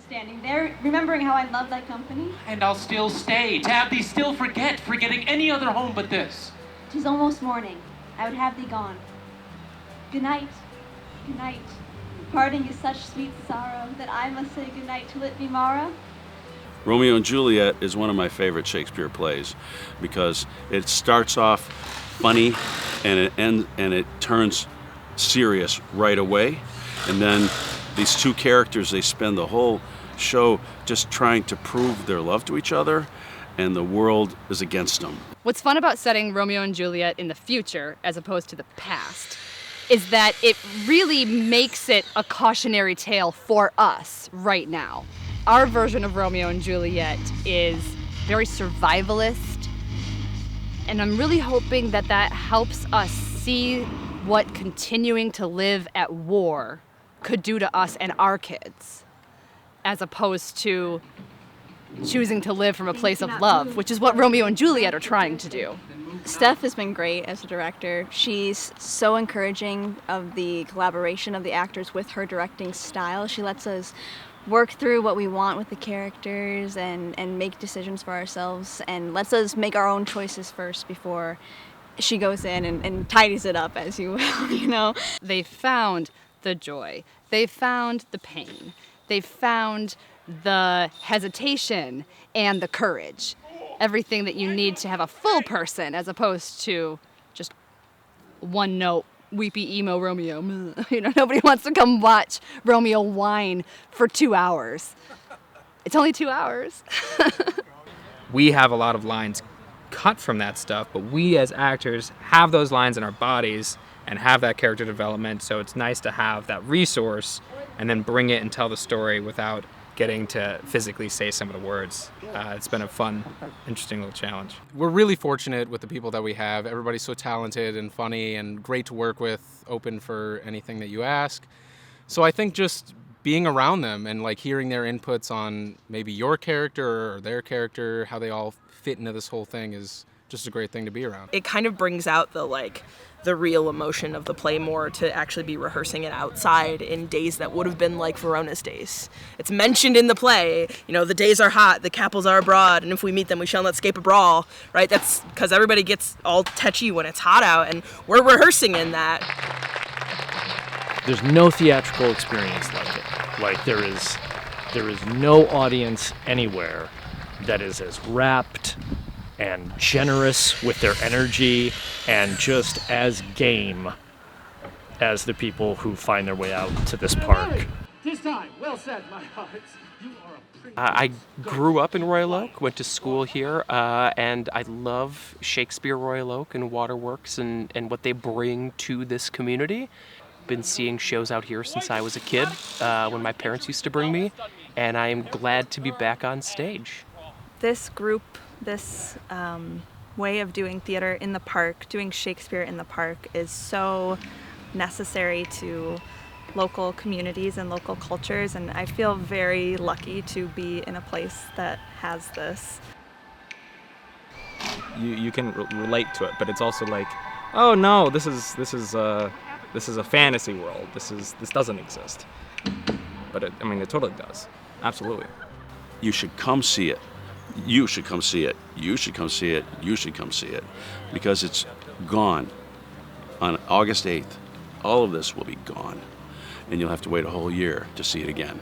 standing there, remembering how I love thy company. And I'll still stay, to have thee still forgetting any other home but this. 'Tis almost morning. I would have thee gone. Good night. Good night. Parting is such sweet sorrow that I must say good night till it be morrow. Romeo and Juliet is one of my favorite Shakespeare plays because it starts off funny and it turns serious right away. And then these two characters, they spend the whole show just trying to prove their love to each other, and the world is against them. What's fun about setting Romeo and Juliet in the future as opposed to the past is that it really makes it a cautionary tale for us right now. Our version of Romeo and Juliet is very survivalist, and I'm really hoping that that helps us see what continuing to live at war could do to us and our kids, as opposed to choosing to live from a place of love, which is what Romeo and Juliet are trying to do. Steph has been great as a director. She's so encouraging of the collaboration of the actors with her directing style. She lets us work through what we want with the characters and make decisions for ourselves, and lets us make our own choices first before she goes in and tidies it up, as you will, you know. They found the joy. They found the pain. They found the hesitation and the courage. Everything that you need to have a full person, as opposed to just one note, weepy emo Romeo. You know, nobody wants to come watch Romeo whine for 2 hours. It's only 2 hours. We have a lot of lines cut from that stuff, but we as actors have those lines in our bodies and have that character development, so it's nice to have that resource and then bring it and tell the story without getting to physically say some of the words. It's been a fun, interesting little challenge. We're really fortunate with the people that we have. Everybody's so talented and funny and great to work with, open for anything that you ask. So I think just being around them and like hearing their inputs on maybe your character or their character, how they all fit into this whole thing is just a great thing to be around. It kind of brings out the real emotion of the play more to actually be rehearsing it outside in days that would have been like Verona's days. It's mentioned in the play, you know, the days are hot, the capels are abroad, and if we meet them, we shall not escape a brawl, right? That's because everybody gets all tetchy when it's hot out, and we're rehearsing in that. There's no theatrical experience like it. Like there is no audience anywhere that is as rapt and generous with their energy and just as game as the people who find their way out to this park. Tis time. Well said, my hearts. You are a pretty... I grew up in Royal Oak, went to school here, and I love Shakespeare Royal Oak and Waterworks and what they bring to this community. Been seeing shows out here since I was a kid, when my parents used to bring me, and I am glad to be back on stage. This group, this way of doing theater in the park, doing Shakespeare in the park, is so necessary to local communities and local cultures, and I feel very lucky to be in a place that has this. You can relate to it, but it's also like, oh no, this is a fantasy world. This doesn't exist. But it totally does. Absolutely. You should come see it. You should come see it. You should come see it. You should come see it. Because it's gone on August 8th. All of this will be gone. And you'll have to wait a whole year to see it again.